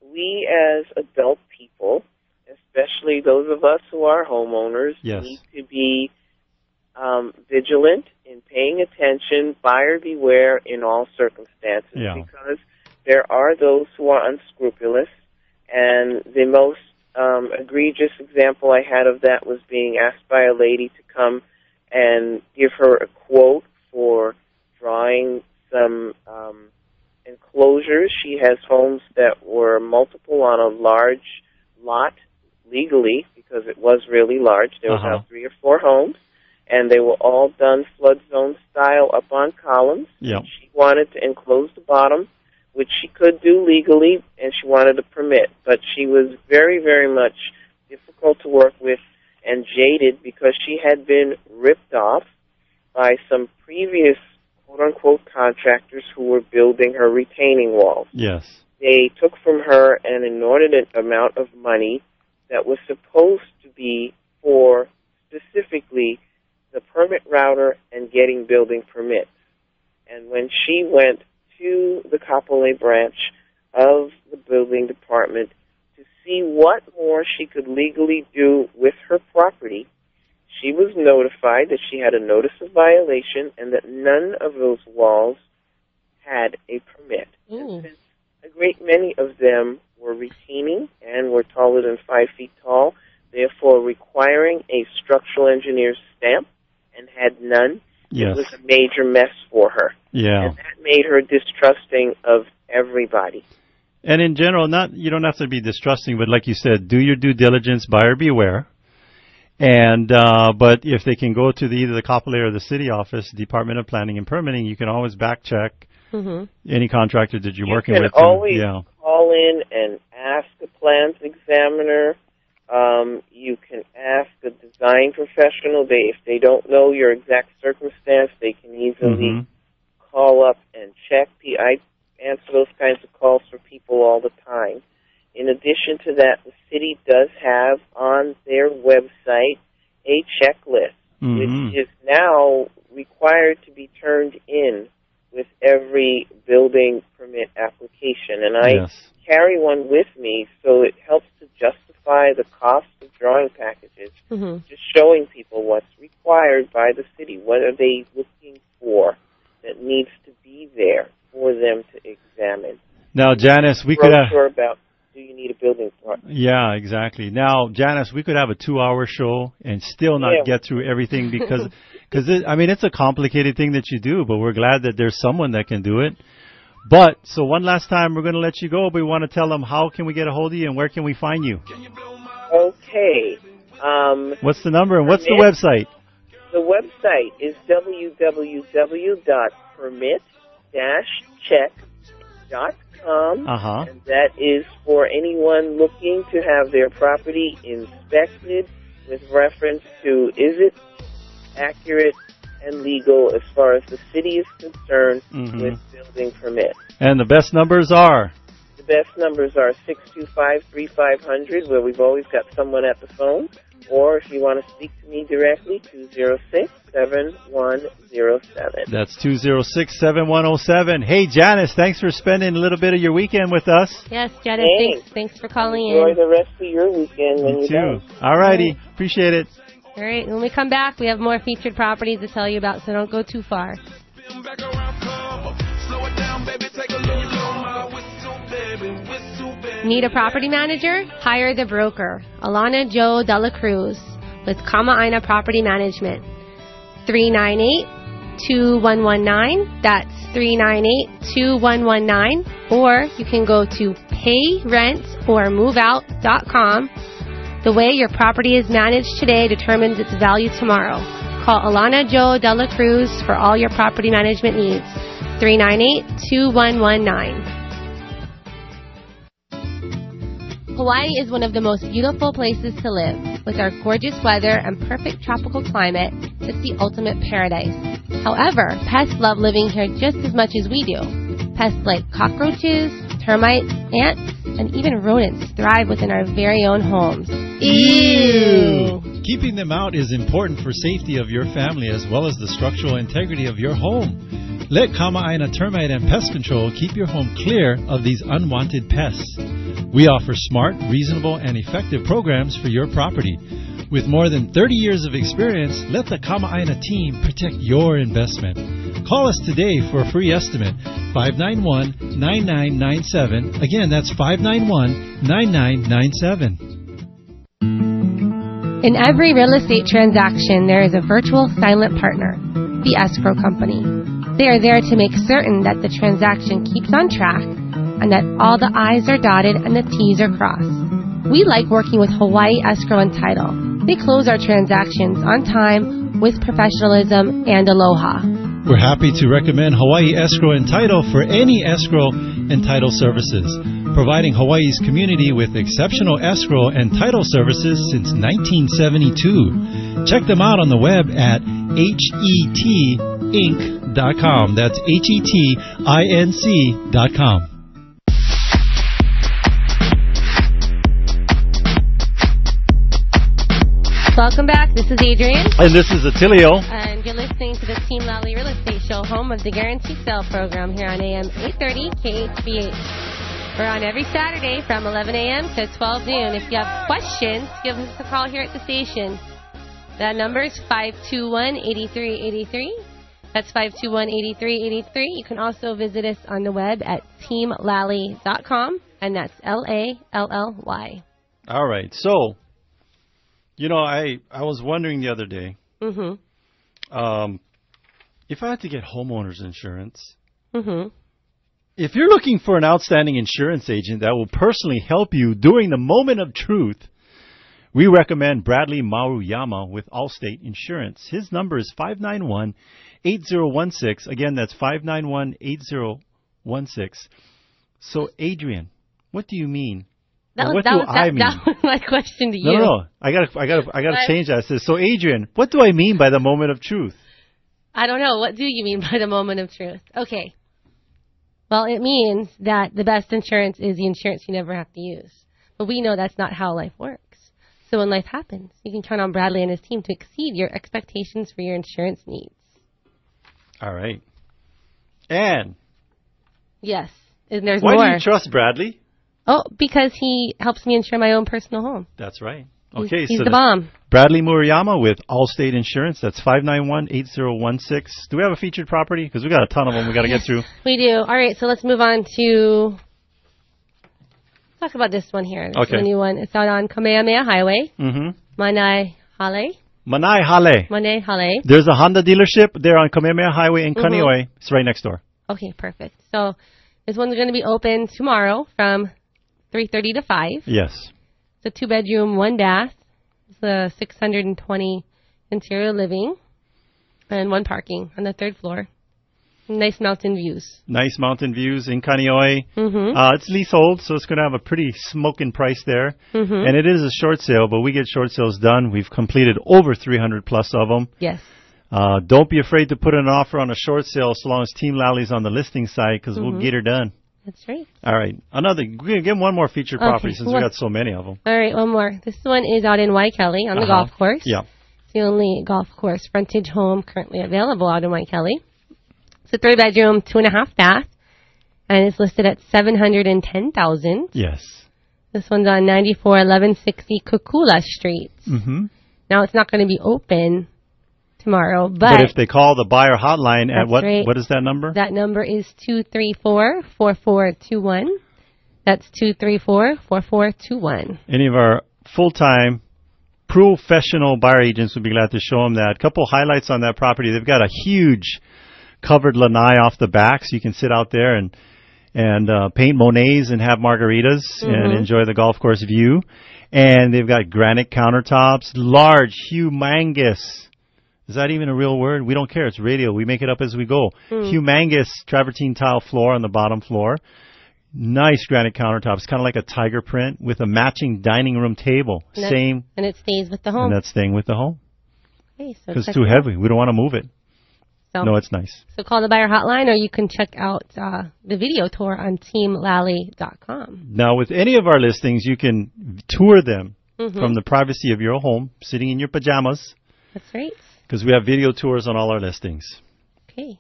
E: we as adult people, especially those of us who are homeowners, need to be vigilant in paying attention, buyer beware in all circumstances, because there are those who are unscrupulous, and the most egregious example I had of that was being asked by a lady to come and give her a quote for drawing some enclosures. She has homes that were multiple on a large lot legally because it was really large. There were about 3 or 4 homes, and they were all done flood zone style up on columns.
D: Yep.
E: She wanted to enclose the bottom, which she could do legally, and she wanted a permit. But she was very, very much difficult to work with and jaded because she had been ripped off by some previous quote-unquote contractors who were building her retaining walls.
D: Yes.
E: They took from her an inordinate amount of money that was supposed to be for specifically the permit router and getting building permits. And when she went to the Kapolei branch of the building department to see what more she could legally do with her property, she was notified that she had a notice of violation and that none of those walls had a permit. And since a great many of them were retaining and were taller than 5 feet tall, therefore requiring a structural engineer's stamp, and had none,
D: yes.
E: It was a major mess for her.
D: Yeah.
E: And that made her distrusting of everybody.
D: And in general, you don't have to be distrusting, but like you said, do your due diligence, buyer beware. And but if they can go to either the Kapolei or the city office, Department of Planning and Permitting, you can always back check any contractor that you're working with.
E: You can always call in and ask the plans examiner. You can ask a design professional. If they don't know your exact circumstance, they can easily call up and check. I answer those kinds of calls for people all the time. In addition to that, the city does have on their website a checklist, which is now required to be turned in with every building permit application. And I carry one with me, so it helps to justify the cost of drawing packages, just showing people what's required by the city. What are they looking for that needs to be there for them to examine?
D: Now, Janice, we could have...
E: about do you need a building permit?
D: Yeah, exactly. Now, Janice, we could have a 2-hour show and still not get through everything because it's a complicated thing that you do, but we're glad that there's someone that can do it. But, so one last time, we're going to let you go, but we want to tell them how can we get a hold of you and where can we find you?
E: Okay.
D: What's the number and what's the website?
E: The website is www.permit-check.com. And that is for anyone looking to have their property inspected with reference to is it accurate and legal as far as the city is concerned with building permits.
D: And the best numbers are?
E: The best numbers are 625-3500, where we've always got someone at the phone, or if you want to speak to me directly, 206-7107.
D: That's 206-7107. Hey, Janice, thanks for spending a little bit of your weekend with us.
C: Yes, Janice, thanks for calling in.
E: Enjoy the rest of your weekend when you're done.
D: All righty. Appreciate it.
C: All right, when we come back, we have more featured properties to tell you about, so don't go too far. Need a property manager? Hire the broker, Alana Joe Dela Cruz, with Kama'aina Property Management. 398-2119. That's 398-2119. Or you can go to payrentformoveout.com. The way your property is managed today determines its value tomorrow. Call Alana Joe Dela Cruz for all your property management needs. 398-2119. Hawaii is one of the most beautiful places to live. With our gorgeous weather and perfect tropical climate, it's the ultimate paradise. However, pests love living here just as much as we do. Pests like cockroaches, termites, ants, and even rodents thrive within our very own homes. Ew!
K: Keeping them out is important for safety of your family as well as the structural integrity of your home. Let Kama'aina Termite and Pest Control keep your home clear of these unwanted pests. We offer smart, reasonable, and effective programs for your property. With more than 30 years of experience, let the Kama'aina team protect your investment. Call us today for a free estimate, 591-9997. Again, that's 591-9997.
C: In every real estate transaction, there is a virtual silent partner, the escrow company. They are there to make certain that the transaction keeps on track and that all the I's are dotted and the T's are crossed. We like working with Hawaii Escrow and Title. They close our transactions on time with professionalism and aloha.
K: We're happy to recommend Hawaii Escrow and Title for any escrow and title services, providing Hawaii's community with exceptional escrow and title services since 1972. Check them out on the web at hetinc.com. That's hetinc.com.
C: Welcome back. This is Adrienne.
D: And this is Attilio.
C: And you're listening to the Team Lally Real Estate Show, home of the Guaranteed Sale program here on AM 830 KHVH. We're on every Saturday from 11 a.m. to 12 noon. If you have questions, give us a call here at the station. That number is 521-8383. That's 521-8383. You can also visit us on the web at teamlally.com, and that's Lally.
D: All right. So, you know, I was wondering the other day, if I had to get homeowners insurance, if you're looking for an outstanding insurance agent that will personally help you during the moment of truth, we recommend Bradley Maruyama with Allstate Insurance. His number is 591-8016. Again, that's 591-8016. So, Adrienne, what do you mean?
C: That was my question to you.
D: No. I gotta change that. It says, so, Adrienne, what do I mean by the moment of truth?
C: I don't know. What do you mean by the moment of truth? Okay. Well, it means that the best insurance is the insurance you never have to use. But we know that's not how life works. So when life happens, you can count on Bradley and his team to exceed your expectations for your insurance needs.
D: All right. And
C: yes, and there's
D: more.
C: Why
D: do you trust Bradley?
C: Oh, because he helps me insure my own personal home.
D: That's right. Okay,
C: he's
D: so
C: the bomb.
D: Bradley Murayama with Allstate Insurance. That's 591-8016. Do we have a featured property? Because we got a ton of them we got to get through.
C: We do. All right, so let's move on to talk about this one here. This is a new one. It's out on Kamehameha Highway. Manai Hale.
D: There's a Honda dealership there on Kamehameha Highway in Kaneohe. It's right next door.
C: Okay, perfect. So this one's going to be open tomorrow from 3:30 to 5.
D: Yes.
C: It's a 2-bedroom, 1 bath. It's a 620 interior living and 1 parking on the 3rd floor. Nice mountain views.
D: Nice mountain views in Kaneohe. It's leasehold, so it's going to have a pretty smoking price there. And it is a short sale, but we get short sales done. We've completed over 300 plus of them.
C: Yes.
D: Don't be afraid to put an offer on a short sale so long as Team Lally's on the listing side, because we'll get her done.
C: That's right.
D: All right. We're going to give one more featured property since we got so many of them.
C: All right, one more. This one is out in Waikele on the golf course.
D: Yeah.
C: It's the only golf course frontage home currently available out in Waikele. It's a 3-bedroom, 2.5 bath, and it's listed at $710,000.
D: Yes.
C: This one's on 941160 Kukula Street. Now, it's not going to be open tomorrow, but
D: if they call the buyer hotline at what is that number?
C: That number is 234-4421. That's 234-4421.
D: Any of our full-time professional buyer agents would be glad to show them that. A couple highlights on that property. They've got a huge covered lanai off the back, so you can sit out there and paint Monets and have margaritas and enjoy the golf course view. And they've got granite countertops, large, humongous. Is that even a real word? We don't care. It's radio. We make it up as we go. Humongous travertine tile floor on the bottom floor. Nice granite countertops, kind of like a tiger print with a matching dining room table.
C: And it stays with the home.
D: And that's staying with the home.
C: Okay, so
D: because it's too heavy. We don't want to move it. So, no, it's nice.
C: So call the buyer hotline, or you can check out the video tour on teamlally.com.
D: Now, with any of our listings, you can tour them from the privacy of your home, sitting in your pajamas.
C: That's right.
D: Because we have video tours on all our listings.
C: Okay.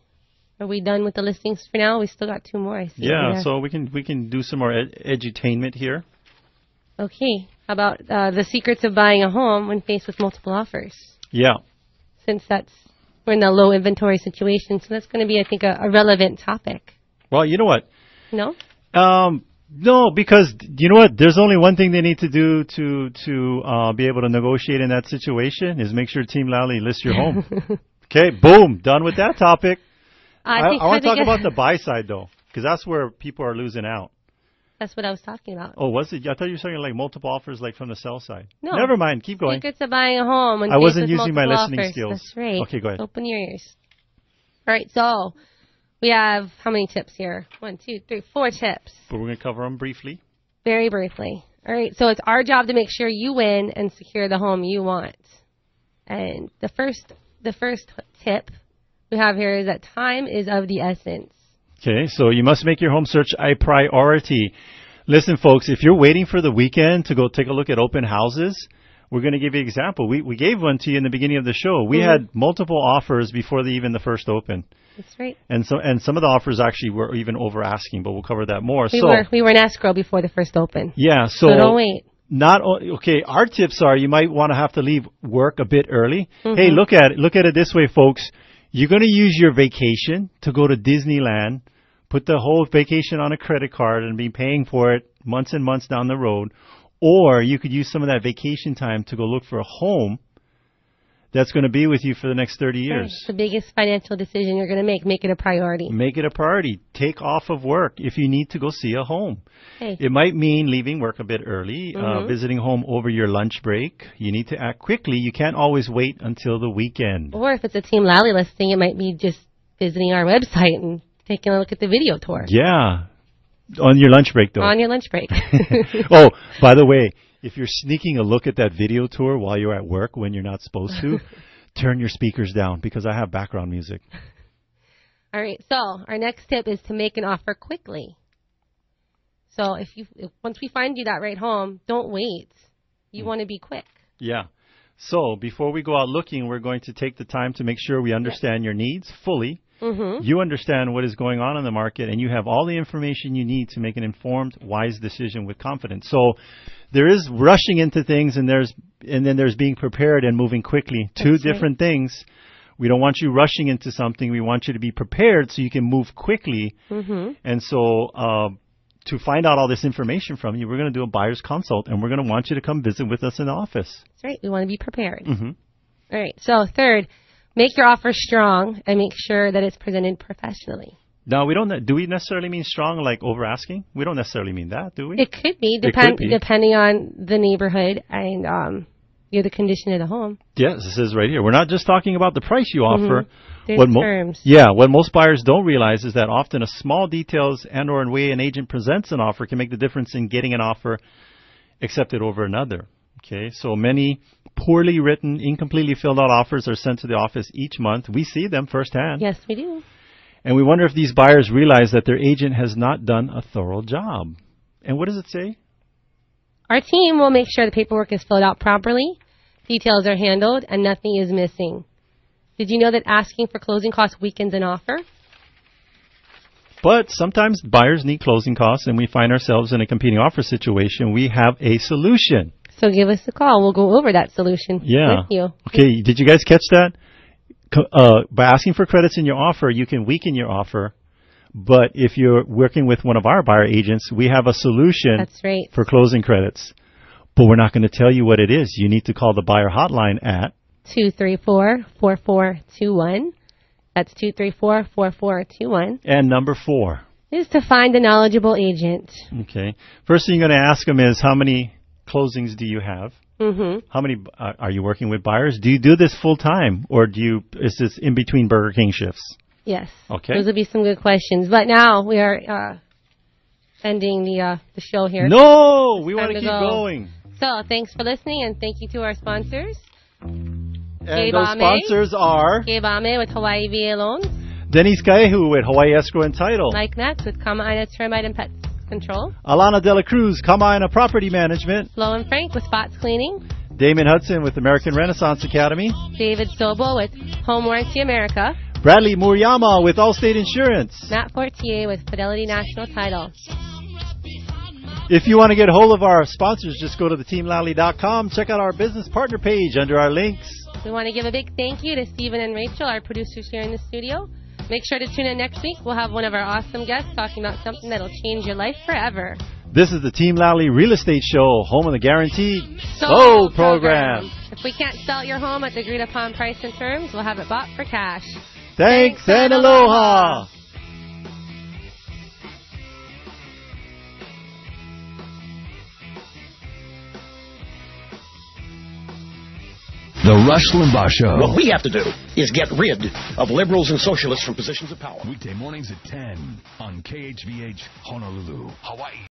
C: Are we done with the listings for now? We still got 2 more, I see.
D: Yeah, so we can do some more edutainment here.
C: Okay. How about the secrets of buying a home when faced with multiple offers? Yeah. Since we're in a low inventory situation, so that's going to be, I think, a relevant topic.
D: Well, you know what?
C: No?
D: No, because you know what? There's only one thing they need to do to be able to negotiate in that situation is make sure Team Lally lists your home. Okay, boom, done with that topic. I want to talk about the buy side, though, because that's where people are losing out.
C: That's what I was talking about.
D: Oh, was it? I thought you were saying like multiple offers like from the sell side.
C: No.
D: Never mind. Keep going.
C: Secrets of buying a home. When
D: I wasn't
C: faced with
D: using my
C: multiple
D: listening
C: offers.
D: skills.
C: That's right.
D: Okay, go ahead.
C: Open your ears. All right, so we have how many tips here? 1, 2, 3, 4 tips.
D: But we're going to cover them briefly.
C: Very briefly. All right, so it's our job to make sure you win and secure the home you want. And the first tip we have here is that time is of the essence.
D: Okay, so you must make your home search a priority. Listen, folks, if you're waiting for the weekend to go take a look at open houses, we're going to give you an example. We gave one to you in the beginning of the show. We had multiple offers before even the first open.
C: That's right.
D: And some of the offers actually were even over asking, but we'll cover that more.
C: We were in escrow before the first open.
D: Yeah, so
C: don't wait.
D: Our tips are you might want to have to leave work a bit early. Hey, look at it this way, folks. You're going to use your vacation to go to Disneyland, put the whole vacation on a credit card and be paying for it months and months down the road. Or you could use some of that vacation time to go look for a home that's going to be with you for the next 30 years.
C: It's the biggest financial decision you're going to make. Make it a priority.
D: Make it a priority. Take off of work if you need to go see a home.
C: Hey.
D: It might mean leaving work a bit early, visiting home over your lunch break. You need to act quickly. You can't always wait until the weekend.
C: Or if it's a Team Lally listing, it might be just visiting our website and taking a look at the video tour.
D: Yeah. On your lunch break, though.
C: On your lunch break.
D: Oh, by the way, if you're sneaking a look at that video tour while you're at work when you're not supposed to, turn your speakers down because I have background music.
C: All right. So our next tip is to make an offer quickly. So once we find you that right home, don't wait. You want to be quick.
D: Yeah. So before we go out looking, we're going to take the time to make sure we understand your needs fully. You understand what is going on in the market, and you have all the information you need to make an informed, wise decision with confidence. So there is rushing into things, and then there's being prepared and moving quickly. Two different things. We don't want you rushing into something. We want you to be prepared so you can move quickly. And so to find out all this information from you, we're going to do a buyer's consult, and we're going to want you to come visit with us in the office.
C: That's right. We want to be prepared. All right. So third, make your offer strong and make sure that it's presented professionally.
D: No, do we necessarily mean strong like over asking? We don't necessarily mean that, do we?
C: It could be, depending on the neighborhood and the condition of the home.
D: Yes, this is right here. We're not just talking about the price you offer.
C: There's terms.
D: What most buyers don't realize is that often a small details and or way an agent presents an offer can make the difference in getting an offer accepted over another. Okay, so many poorly written, incompletely filled out offers are sent to the office each month. We see them firsthand.
C: Yes, we do.
D: And we wonder if these buyers realize that their agent has not done a thorough job. And what does it say?
C: Our team will make sure the paperwork is filled out properly, details are handled, and nothing is missing. Did you know that asking for closing costs weakens an offer?
D: But sometimes buyers need closing costs, and we find ourselves in a competing offer situation. We have a solution.
C: So give us a call. We'll go over that solution with you.
D: Okay, did you guys catch that? By asking for credits in your offer, you can weaken your offer. But if you're working with one of our buyer agents, we have a solution for closing credits. But we're not going to tell you what it is. You need to call the buyer hotline at
C: 234-4421. That's 234-4421.
D: And number 4
C: is to find a knowledgeable agent.
D: Okay. First thing you're going to ask them is, how many closings do you have? How many are you working with buyers? Do you do this full time, or is this in between Burger King shifts?
C: Yes.
D: Okay.
C: Those would be some good questions. But now we are ending the show here.
D: No, we want to keep going.
C: So thanks for listening, and thank you to our sponsors.
D: And those sponsors are
C: Gabe Ame with Hawaii VA Loans,
D: Denise Kaehu with Hawaii Escrow and Title,
C: Mike Nax with Kama'aina Termite and Pest Control,
D: Alana Dela Cruz, Kama'aina Property Management,
C: Flo and Frank with Spots Cleaning,
D: Damon Hudson with American Renaissance Academy,
C: David Sobo with Home Warranty America,
D: Bradley Muriyama with Allstate Insurance,
C: Matt Fortier with Fidelity National Title.
D: If you want to get a hold of our sponsors, just go to theteamlally.com. Check out our business partner page under our links.
C: We want to give a big thank you to Stephen and Rachel, our producers here in the studio. Make sure to tune in next week. We'll have one of our awesome guests talking about something that'll change your life forever.
D: This is the Team Lally Real Estate Show, home of the Guaranteed Sold Program.
C: If we can't sell your home at the agreed upon price and terms, we'll have it bought for cash.
D: Thanks and aloha.
A: The Rush Limbaugh Show.
L: What we have to do is get rid of liberals and socialists from positions of power.
A: Weekday mornings at 10 on KHVH Honolulu, Hawaii.